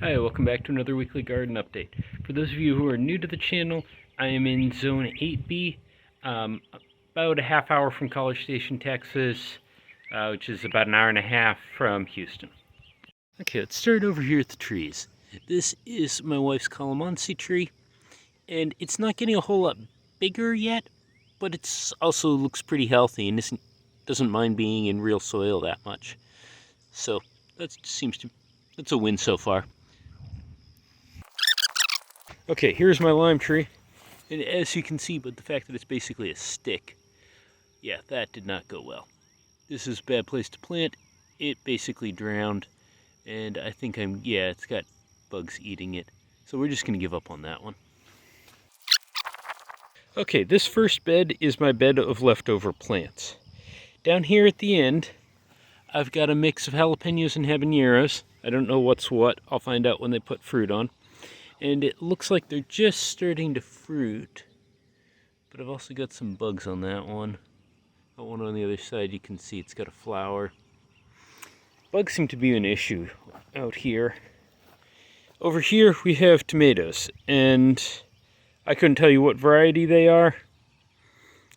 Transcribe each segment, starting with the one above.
Hi, welcome back to another weekly garden update. For those of you who are new to the channel, I am in Zone 8B, about a half hour from College Station, Texas, which is about an hour and a half from Houston. Okay, let's start over here at the trees. This is my wife's calamansi tree, and it's not getting a whole lot bigger yet, but it's also looks pretty healthy and doesn't mind being in real soil that much. So that's a win so far. Okay, here's my lime tree, and as you can see, but the fact that it's basically a stick, yeah, that did not go well. This is a bad place to plant. It basically drowned, and I think it's got bugs eating it. So we're just gonna give up on that one. Okay, this first bed is my bed of leftover plants. Down here at the end, I've got a mix of jalapenos and habaneros. I don't know what's what. I'll find out when they put fruit on. And it looks like they're just starting to fruit. But I've also got some bugs on that one. That one on the other side, you can see it's got a flower. Bugs seem to be an issue out here. Over here we have tomatoes, and I couldn't tell you what variety they are.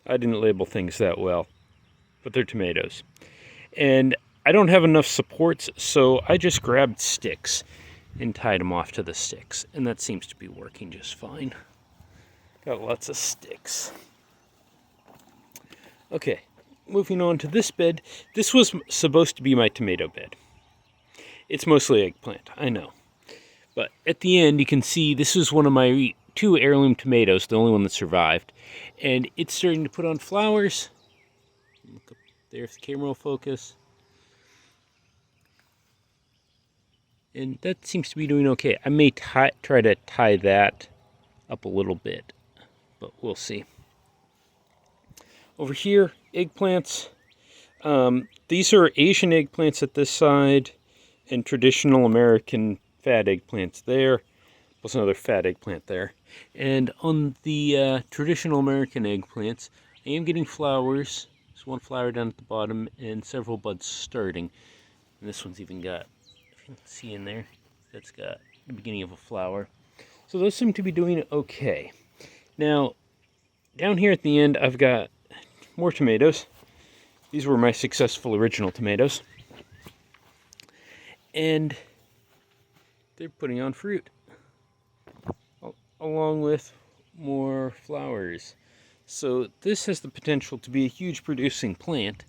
I didn't label things that well, but they're tomatoes. And I don't have enough supports, so I just grabbed sticks and tied them off to the sticks, and that seems to be working just fine. Got lots of sticks. Okay, moving on to this bed. This was supposed to be my tomato bed. It's mostly eggplant, I know. But at the end, you can see this is one of my 2 heirloom tomatoes, the only one that survived. And it's starting to put on flowers. Look up there if the camera will focus. And that seems to be doing okay. I may try to tie that up a little bit, but we'll see. Over here, eggplants. These are Asian eggplants at this side, and traditional American fat eggplants there, plus another fat eggplant there. And on the traditional American eggplants, I am getting flowers. There's one flower down at the bottom, and several buds starting. And this one's even got, if you can see in there, that's got the beginning of a flower. So those seem to be doing okay. Now, down here at the end, I've got more tomatoes. These were my successful original tomatoes. And they're putting on fruit, along with more flowers. So this has the potential to be a huge producing plant.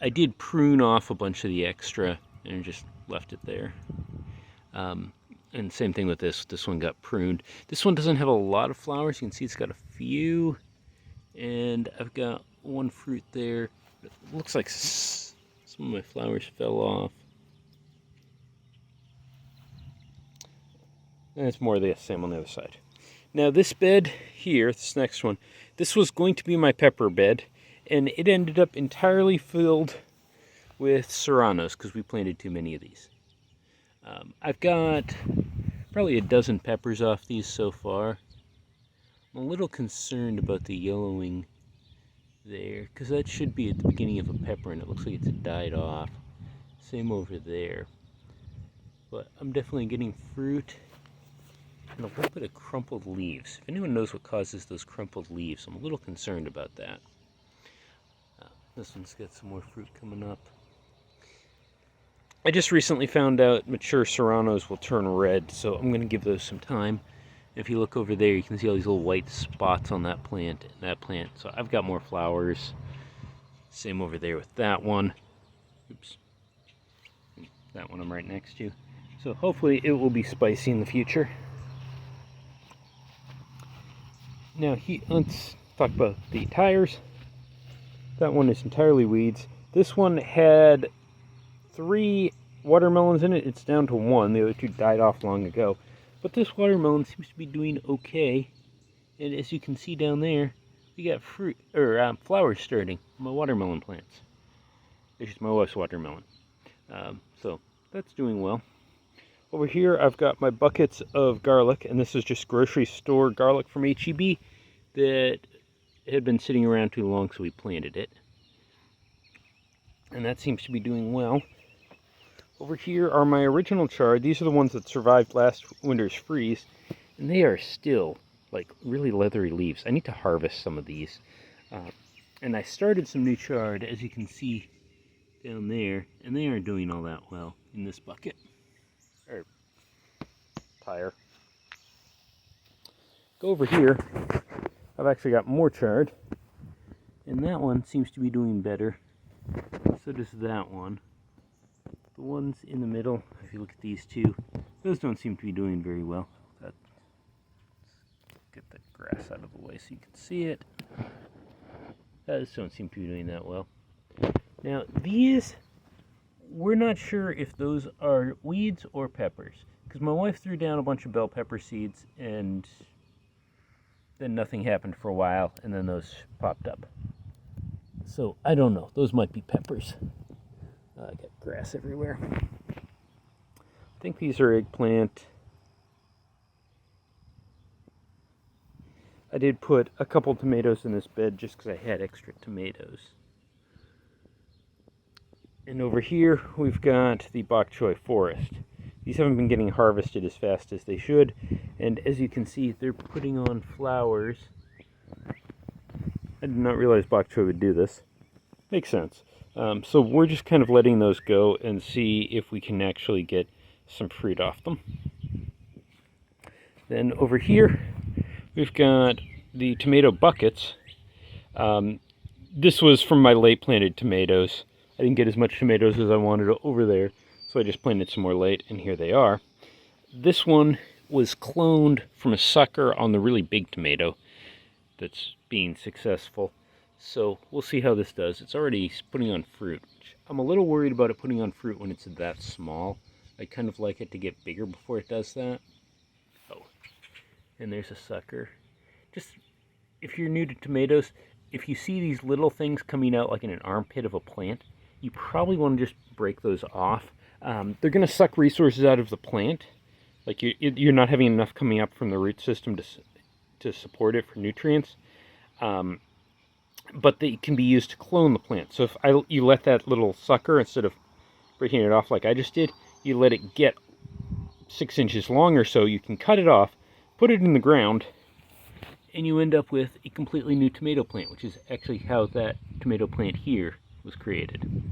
I did prune off a bunch of the extra and just left it there. And same thing with this. This one got pruned. This one doesn't have a lot of flowers. You can see it's got a few. And I've got one fruit there. It looks like some of my flowers fell off. And it's more of the same on the other side. Now this bed here, this next one, this was going to be my pepper bed, and it ended up entirely filled with serranos because we planted too many of these. I've got probably a dozen peppers off these so far. I'm a little concerned about the yellowing there, because that should be at the beginning of a pepper, and it looks like it's died off. Same over there. But I'm definitely getting fruit. And a little bit of crumpled leaves. If anyone knows what causes those crumpled leaves, I'm a little concerned about that. This one's got some more fruit coming up. I just recently found out mature serranos will turn red, so I'm going to give those some time. If you look over there, you can see all these little white spots on that plant and that plant. So I've got more flowers. Same over there with that one. Oops. That one I'm right next to. So hopefully it will be spicy in the future. Now let's talk about the tires. That one is entirely weeds. This one had 3 watermelons in it. It's down to 1. The other 2 died off long ago. But this watermelon seems to be doing okay. And as you can see down there, we got fruit or flowers starting on my watermelon plants. This is my wife's watermelon. So that's doing well. Over here, I've got my buckets of garlic, and this is just grocery store garlic from H-E-B that had been sitting around too long, so we planted it. And that seems to be doing well. Over here are my original chard. These are the ones that survived last winter's freeze, and they are still like really leathery leaves. I need to harvest some of these. And I started some new chard, as you can see down there, and they aren't doing all that well in this bucket, or tire. Go over here. I've actually got more chard, and that one seems to be doing better. So does that one. The ones in the middle, if you look at these two, those don't seem to be doing very well. Let's get the grass out of the way so you can see it. Those don't seem to be doing that well. Now these, we're not sure if those are weeds or peppers, because my wife threw down a bunch of bell pepper seeds and then nothing happened for a while, and then those popped up. So I don't know, those might be peppers. I got grass everywhere. I think these are eggplant. I did put a couple tomatoes in this bed just because I had extra tomatoes. And over here we've got the bok choy forest. These haven't been getting harvested as fast as they should, and as you can see, they're putting on flowers. I did not realize bok choy would do this. Makes sense. So we're just kind of letting those go and see if we can actually get some fruit off them. Then over here we've got the tomato buckets. This was from my late planted tomatoes. I didn't get as much tomatoes as I wanted over there, so I just planted some more late, and here they are. This one was cloned from a sucker on the really big tomato that's being successful. So we'll see how this does. It's already putting on fruit. I'm a little worried about it putting on fruit when it's that small. I kind of like it to get bigger before it does that. Oh, and there's a sucker. Just, if you're new to tomatoes, if you see these little things coming out like in an armpit of a plant, you probably want to just break those off. They're going to suck resources out of the plant. Like you're not having enough coming up from the root system to support it for nutrients. But they can be used to clone the plant. So if you let that little sucker, instead of breaking it off like I just did, you let it get 6 inches long or so, you can cut it off, put it in the ground, and you end up with a completely new tomato plant, which is actually how that tomato plant here was created.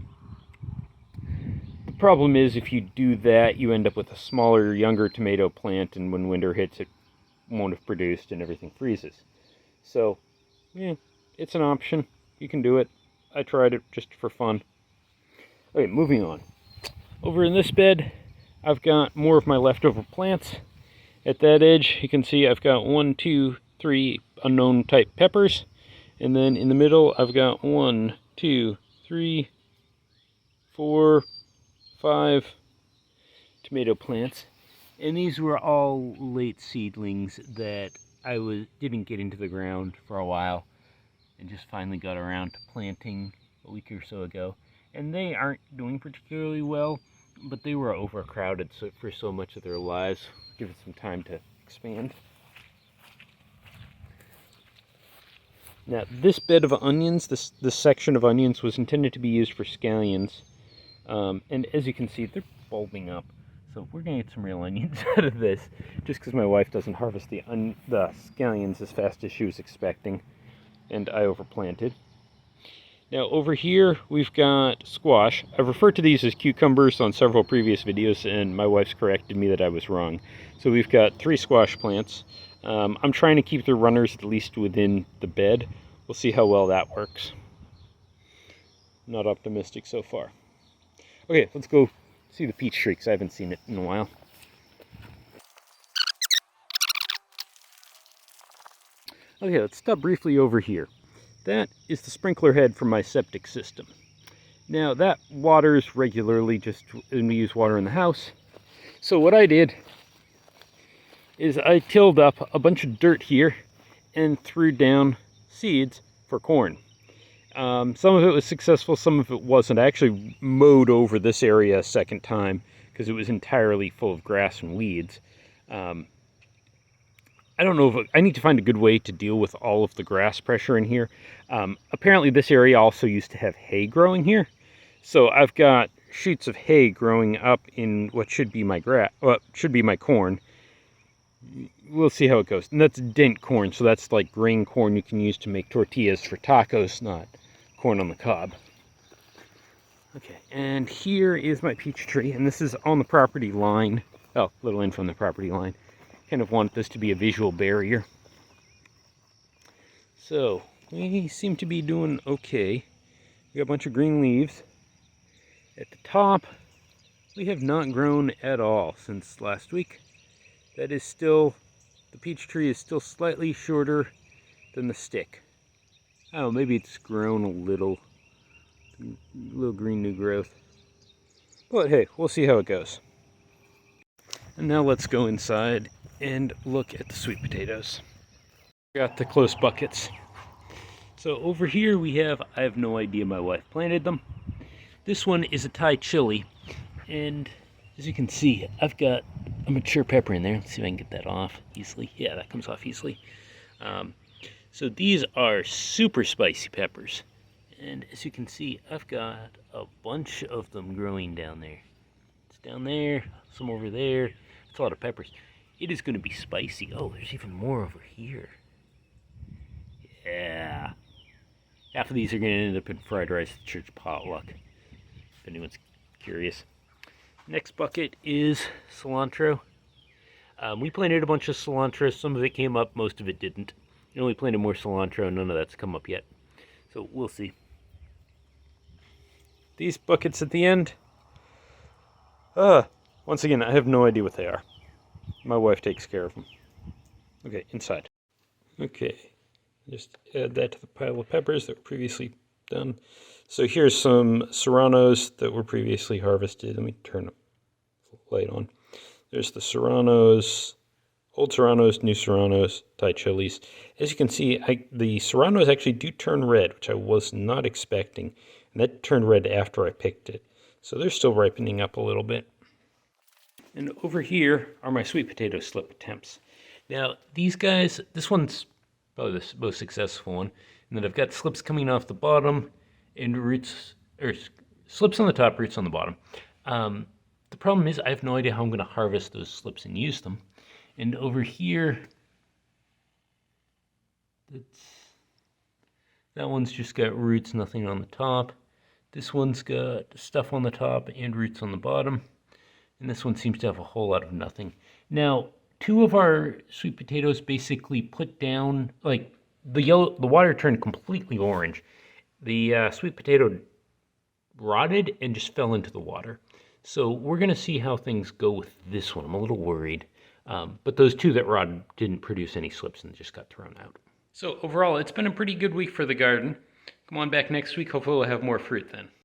The problem is if you do that, you end up with a smaller, younger tomato plant, and when winter hits, it won't have produced and everything freezes. So, yeah. It's an option. You can do it. I tried it just for fun. Okay, moving on. Over in this bed, I've got more of my leftover plants. At that edge, you can see I've got 1, 2, 3 unknown type peppers. And then in the middle, I've got 1, 2, 3, 4, 5 tomato plants. And these were all late seedlings that I didn't get into the ground for a while, and just finally got around to planting a week or so ago. And they aren't doing particularly well, but they were overcrowded for so much of their lives. Give it some time to expand. Now, this bed of onions, this section of onions, was intended to be used for scallions. And as you can see, they're bulbing up. So we're going to get some real onions out of this, just because my wife doesn't harvest the scallions as fast as she was expecting. And I overplanted. Now over here we've got squash. I've referred to these as cucumbers on several previous videos, and my wife's corrected me that I was wrong. So we've got 3 squash plants. I'm trying to keep the runners at least within the bed. We'll see how well that works. Not optimistic so far. Okay, let's go see the peach tree, because I haven't seen it in a while. Okay, let's stop briefly over here. That is the sprinkler head from my septic system. Now that waters regularly, just when we use water in the house. So what I did is I tilled up a bunch of dirt here and threw down seeds for corn. Some of it was successful, some of it wasn't. I actually mowed over this area a second time because it was entirely full of grass and weeds. I don't know if I need to find a good way to deal with all of the grass pressure in here. Apparently this area also used to have hay growing here. So I've got shoots of hay growing up in what should be my should be my corn. We'll see how it goes. And that's dent corn, so that's like grain corn you can use to make tortillas for tacos, not corn on the cob. Okay, and here is my peach tree, and this is on the property line. Oh, a little in from the property line. Kind of want this to be a visual barrier. So, we seem to be doing okay. We got a bunch of green leaves. At the top, we have not grown at all since last week. That is still, the peach tree is still slightly shorter than the stick. Oh, maybe it's grown a little green new growth. But hey, we'll see how it goes. And now let's go inside and look at the sweet potatoes. Got the close buckets. So over here we have, I have no idea, my wife planted them. This one is a Thai chili, and as you can see, I've got a mature pepper in there. Let's see if I can get that off easily. Yeah, that comes off easily. So these are super spicy peppers. And as you can see, I've got a bunch of them growing down there. It's down there, some over there. It's a lot of peppers. It is going to be spicy. Oh, there's even more over here. Yeah. Half of these are going to end up in fried rice at church potluck, if anyone's curious. Next bucket is cilantro. We planted a bunch of cilantro. Some of it came up, most of it didn't. We only planted more cilantro, none of that's come up yet. So we'll see. These buckets at the end, once again, I have no idea what they are. My wife takes care of them. Okay, inside. Okay, just add that to the pile of peppers that were previously done. So here's some serranos that were previously harvested. Let me turn the light on. There's the serranos, old serranos, new serranos, Thai chilies. As you can see, the serranos actually do turn red, which I was not expecting. And that turned red after I picked it. So they're still ripening up a little bit. And over here are my sweet potato slip attempts. Now, these guys, this one's probably the most successful one. And then I've got slips coming off the bottom and roots, or slips on the top, roots on the bottom. The problem is I have no idea how I'm going to harvest those slips and use them. And over here, that one's just got roots, nothing on the top. This one's got stuff on the top and roots on the bottom. And this one seems to have a whole lot of nothing. Now, two of our sweet potatoes basically put down, like, the water turned completely orange. The sweet potato rotted and just fell into the water. So we're going to see how things go with this one. I'm a little worried. But those two that rotted didn't produce any slips and just got thrown out. So overall, it's been a pretty good week for the garden. Come on back next week. Hopefully we'll have more fruit then.